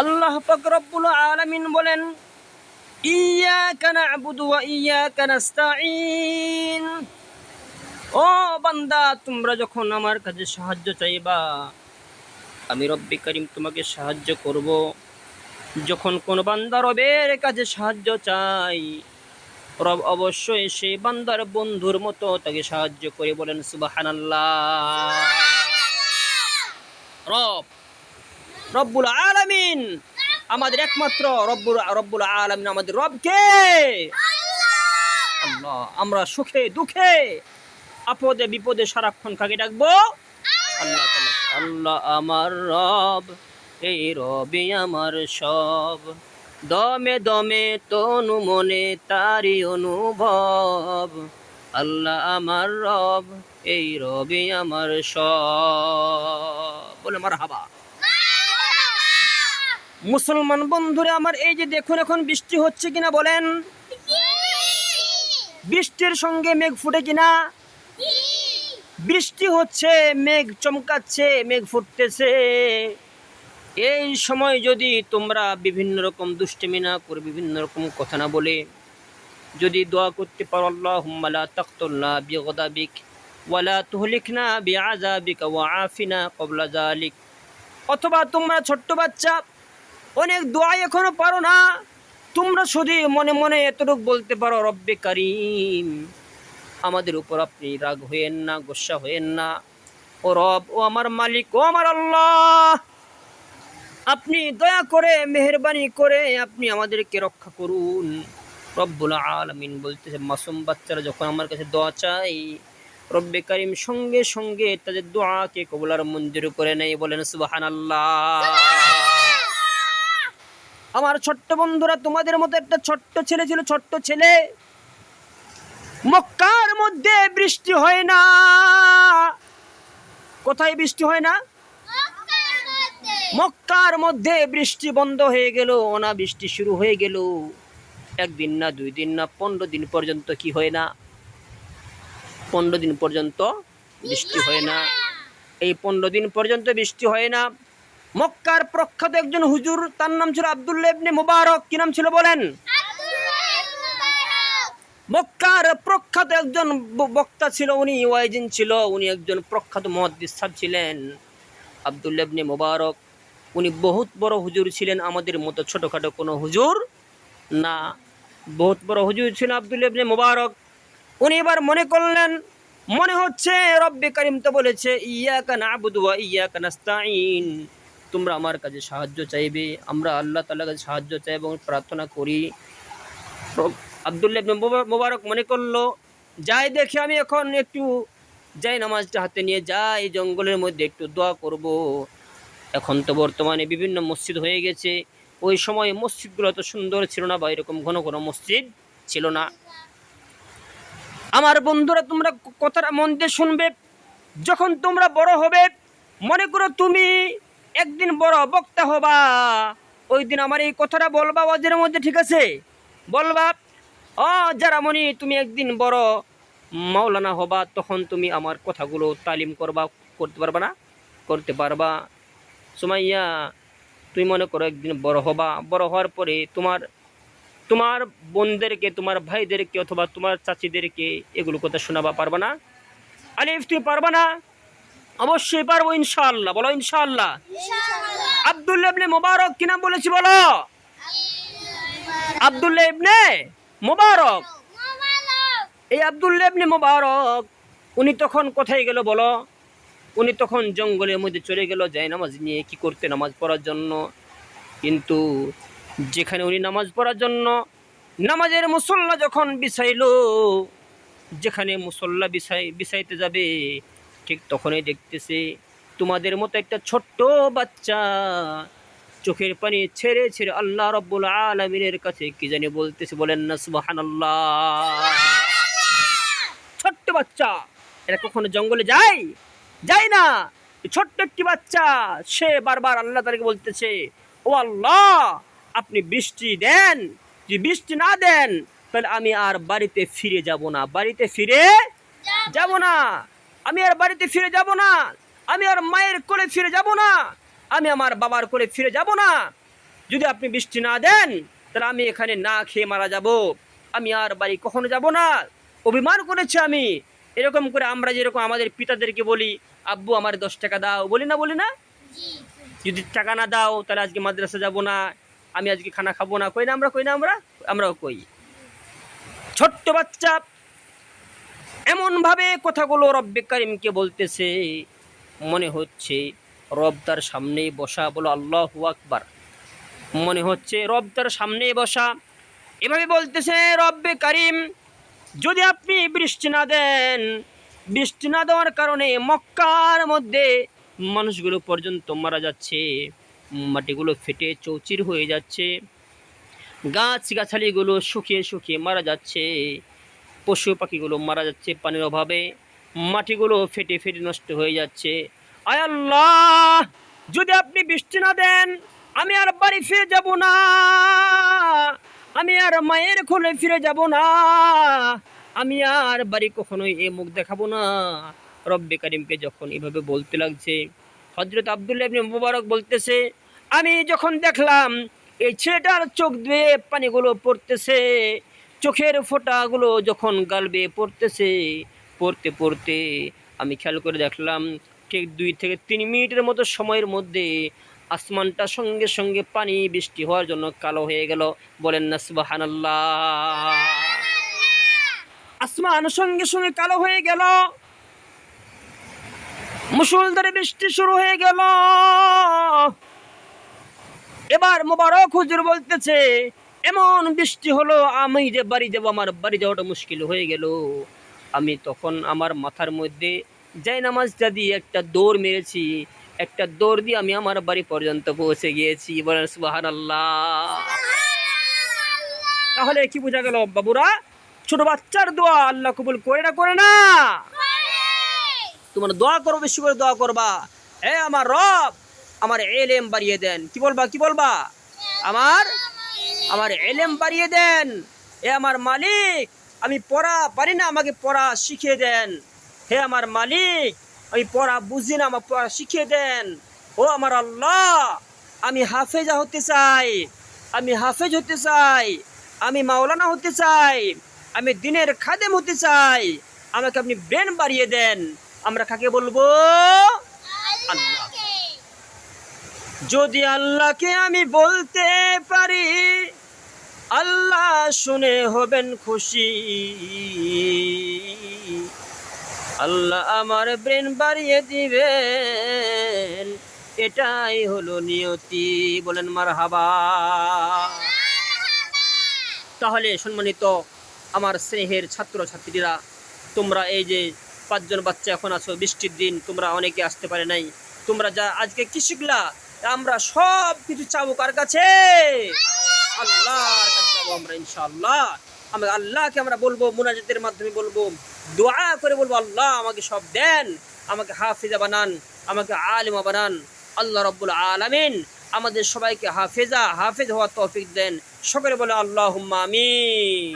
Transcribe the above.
আল্লাহ পাক রব্বুল আলামিন বলেন, ইয়াকা না'বুদু ওয়া ইয়াকা নাস্তাঈন। ও বান্দা, তোমরা যখন আমার কাছে সাহায্য চাইবা, আমি রব্বে কারীম তোমাকে সাহায্য করব। যখন কোন বান্দা রবের কাছে সাহায্য চাই, রব অবশ্যই সেই বান্দার বন্ধুর মতো তাকে সাহায্য করে। বলেন সুবহানাল্লাহ। রব, রব্বুল আলামিন আমাদের একমাত্র রব্বুল আলামিন আমাদের রব কে? আল্লাহ। আমরা সুখে দুঃখে আপদে বিপদে সারাক্ষণ কাকে ডাকবো? আল্লাহ তাআলা। আল্লাহ আমার রব, এই রবি আমার সব, দমে দমে তনু মনে তারি অনুভব। আল্লাহ আমার রব, এই রবি আমার সব। বলে মারহাবা। মুসলমান বন্ধুরা আমার, এই যে দেখুন এখন বৃষ্টি হচ্ছে কিনা বলেন? বৃষ্টির সঙ্গে মেঘ ফুটে কিনা? বৃষ্টি হচ্ছে, মেঘ চমকাচ্ছে, মেঘ ফুটতেছে। এই সময় যদি তোমরা বিভিন্ন রকম দুষ্টুমি না করে, বিভিন্ন রকম কথা না বলে যদি দোয়া করতে পারো, আল্লাহুম্মা লা তাকতুলনা বিগদাবিক ওয়া লা তুহলিকনা বিআযাবিকা ওয়া আফিনা ক্বাবলা যালিক। অথবা তোমরা ছোট্ট বাচ্চা, অনেক দোয়া এখনো পারো না, তোমরা শুধু মনে মনে এতটুকু বলতে পারো, রব্বে কারীম আমাদের উপর আপনি রাগ হয়েন না, গোসা হয়েন না। ও রব, ও আমার মালিক, ও আমার আল্লাহ, আপনি দয়া করে মেহেরবানি করে আপনি আমাদেরকে রক্ষা করুন। রব্বুল আলামিন বলতেছে, মাসুম বাচ্চারা যখন আমার কাছে দোয়া চাই, রব্বে কারীম সঙ্গে সঙ্গে তাদের দোয়াকে কবুল আর মঞ্জুর করে নেয়। বলেন সুবহানাল্লাহ। আমার ছোট্ট বন্ধুরা, তোমাদের মতো একটা ছোট্ট ছেলে ছিল, ছোট্ট ছেলে। মক্কার মধ্যে বৃষ্টি হয় না। কোথায় বৃষ্টি হয় না? মক্কার মধ্যে বৃষ্টি বন্ধ হয়ে গেল, অনাবৃষ্টি শুরু হয়ে গেল। একদিন না, 2 দিন না, 15 দিন পর্যন্ত কি হয় না? 15 দিন পর্যন্ত বৃষ্টি হয় না। এই 15 দিন পর্যন্ত বৃষ্টি হয় না। মক্কার প্রখ্যাত একজন হুজুর, তার নাম ছিল আব্দুল্লাহ ইবনে মুবারক। কি নাম ছিল বলেন? মক্কার প্রখ্যাত একজন বক্তা ছিল, উনি ওয়াইজিন ছিল, উনি একজন প্রখ্যাত মুহাদ্দিস সাহেব ছিলেন, আব্দুল্লাহ ইবনে মুবারক। উনি বহুত বড় হুজুর ছিলেন, আমাদের মতো ছোটখাটো কোনো হুজুর না, বহুত বড় হুজুর ছিলেন আব্দুল্লাহ ইবনে মুবারক। উনি এবার মনে করলেন, মনে হচ্ছে রব্বে কারীম তো বলেছে, ইয়াকা না'বুদু ওয়া ইয়াকা নাস্তাঈন, তোমরা আমার কাছে সাহায্য চাইবে, আমরা আল্লাহ তাআলার কাছে সাহায্য চাই এবং প্রার্থনা করি। আব্দুল্লাহ ইবনে মুবারক মনে করলো, যাই দেখি আমি এখন একটু যাই, নামাজটা হাতে নিয়ে যাই, জঙ্গলের মধ্যে একটু দোয়া করব। এখন তো বর্তমানে বিভিন্ন মসজিদ হয়ে গেছে, ওই সময় মসজিদগুলো তো সুন্দর ছিল না বা এরকম ঘন ঘন মসজিদ ছিল না। আমার বন্ধুরা, তোমরা কথাটা মন দিয়ে শুনবে। যখন তোমরা বড় হবে, মনে করো তুমি একদিন বড় বক্তা হবা, ওই দিন আমার এই কথাটা বলবা ওয়াজের মধ্যে, ঠিক আছে? বলবা, ও যারা মনি, তুমি একদিন বড় মাওলানা হবা, তখন তুমি আমার কথাগুলো তালিম করবা, করতে পারবা না? করতে পারবা। সুমাইয়া, তুমি মনে করো একদিন বড় হবা, বড় হওয়ার পরে তোমার তোমার বোনদেরকে, তোমার ভাইদেরকে অথবা তোমার চাচিদেরকে এগুলো কথা শোনাবা, পারবা না? আলিফ, তুমি পারবা না? অবশ্যই পারবো ইনশাআল্লাহ। বলো ইনশাআল্লাহ। আব্দুল্লাহ ইবনে মুবারক কি নাম বলেছি বলো? আব্দুল্লাহ ইবনে মুবারক। এই আব্দুল্লাহ ইবনে মুবারক উনি তখন কোথায় গেল বলো? উনি তখন জঙ্গলের মধ্যে চলে গেল যায় নামাজ নিয়ে, কি করতে? নামাজ পড়ার জন্য। কিন্তু যেখানে উনি নামাজ পড়ার জন্য নামাজের মুসল্লা যখন বিছাইল, যেখানে মুসল্লা বিছাইতে যাবে, ঠিক তখনই দেখতেছে তোমাদের মতো একটা ছোট্ট বাচ্চা চোখের পানি ছেড়ে ছেড়ে আল্লাহ রাব্বুল আলামিনের কাছে কি জানি বলতেছে। বলেন না সুবহানাল্লাহ। ছোট্ট বাচ্চা, এরা কখনো জঙ্গলে যায়? যায় না। ছোট্ট একটি বাচ্চা, সে বারবার আল্লাহ তাআলাকে বলতেছে, ও আল্লাহ, আপনি বৃষ্টি দেন, যদি বৃষ্টি না দেন তাহলে আমি আর বাড়িতে ফিরে যাব না, বাড়িতে ফিরে যাব না, আমি আর বাড়িতে ফিরে যাব না, আমি আর মায়ের কোলে ফিরে যাব না, আমি আমার বাবার কোলে ফিরে যাব না। যদি আপনি বৃষ্টি না দেন তাহলে আমি এখানে না খেয়ে মারা যাব, আমি আর বাড়ি কখনো যাব না। অভিমান করেছি আমি। এরকম করে আমরা যেরকম আমাদের পিতাদেরকে বলি, আব্বু আমার 10 টাকা দাও, বলি না বলি না? যদি টাকা না দাও তাহলে আজকে মাদ্রাসা যাব না, আমি আজকে খানা খাবো না, কই না আমরা? কই না আমরা? আমরাও কই। ছোট্ট বাচ্চা এমনভাবে কথাগুলো রব্বে কারিমকে বলতেছে, মনে হচ্ছে রব তার সামনেই বসা। বলো আল্লাহু আকবার। মনে হচ্ছে রব তার সামনেই বসা। এভাবে বলতেছে রব্বে কারিম, যদি আপনি বৃষ্টি না দেন, বৃষ্টি না দেওয়ার কারণে মক্কার মধ্যে মানুষগুলো পর্যন্ত মারা যাচ্ছে, মাটিগুলো ফেটে চৌচির হয়ে যাচ্ছে, গাছগাছালিগুলো শুকিয়ে শুকিয়ে মারা যাচ্ছে, পশু পাখিগুলো মারা যাচ্ছে পানির অভাবে, মাটিগুলো ফেটে ফেটে নষ্ট হয়ে যাচ্ছে। আয় আল্লাহ, যদি আপনি বৃষ্টি না দেন আমি আর বাড়ি ফিরে যাব না, আমি আর মায়ের কোলে ফিরে যাব না, আমি আর বাড়ি কখনোই এ মুখ দেখাবো না। রব্বে কারিমকে যখন এভাবে বলতে লাগছে, হযরত আব্দুল্লাহ ইবনে মুবারক বলতেছে, আমি যখন দেখলাম এই ছেলেটার চোখ দিয়ে পানিগুলো পড়তেছে, চোখের ফোঁটাগুলো যখন গাল বেয়ে পড়তেছে, পড়তে পড়তে আমি খেয়াল করে দেখলাম ঠিক 2 থেকে 3 মিনিটের মতো সময়ের মধ্যে আসমানটা সঙ্গে সঙ্গে পানি বৃষ্টি হওয়ার জন্য কালো হয়ে গেল। বলেন না সুবহানাল্লাহ। আসমান সঙ্গে সঙ্গে কালো হয়ে গেল, মুষলধারে বৃষ্টি শুরু হয়ে গেল। এবার মোবারক হুজুর বলতেছে, এমন বৃষ্টি হলো আমি যে বাড়ি যাবো, আমার বাড়ি যাওয়াটা মুশকিল হয়ে গেল। আমি তখন আমার মাথার মধ্যে জায়নামাজটা দিয়ে একটা দৌড় মেরেছি, একটা দৌড় দিয়ে আমি আমার বাড়ি পর্যন্ত পৌঁছে গিয়েছি। বলেন সুবহানাল্লাহ। তাহলে কি বোঝা গেল বাবুরা? ছোট বাচ্চার দোয়া আল্লাহ কবুল করে না করে না? তোমরা দোয়া করো, বেশি করে দোয়া করবা, হে আমার রব আমার ইলম বাড়িয়ে দেন। কি বলবা? কি বলবা? আমার ইলম বাড়িয়ে দেন। হে আমার মালিক, আমি পড়া পারি না, আমাকে পড়া শিখিয়ে দেন। হে আমার মালিক, আমি পড়া বুঝি না, আমার পড়া শিখিয়ে দেন। ও আমার আল্লাহ, আমি হাফেজা হতে চাই, আমি হাফেজ হতে চাই, আমি মাওলানা হতে চাই, আমি দিনের খাদেম হতে চাই, আমাকে আপনি ব্রেন বাড়িয়ে দেন। আমরা কাকে বলবো? আল্লাহ। যদি আল্লাহকে আমি বলতে পারি, আল্লাহ শুনে হবেন খুশি, আল্লাহ আমার ব্রেন বাড়িয়ে দিবেন, এটাই হলো নিয়তি। বলেন মারহাবা। তাহলে সম্মানিত আমার স্নেহের ছাত্রছাত্রীরা, তোমরা এই যে 5 জন বাচ্চা এখন আছো, বৃষ্টির দিন তোমরা অনেকে আসতে পারে নাই, তোমরা যা আজকে কি শিখলা? আমরা সব কিছু চাবো কার কাছে? আল্লাহর কাছে যাবো আমরা ইনশাআল্লাহ। আমরা আল্লাহকে আমরা বলবো, মুনাজাতের মাধ্যমে বলবো, দোয়া করে বলবো, আল্লাহ আমাকে সব দেন, আমাকে হাফেজা বানান, আমাকে আলেমা বানান। আল্লাহ রাব্বুল আলামিন আমাদের সবাইকে হাফেজ হওয়ার তৌফিক দেন। সকলে বলে আল্লাহুম্মা আমিন।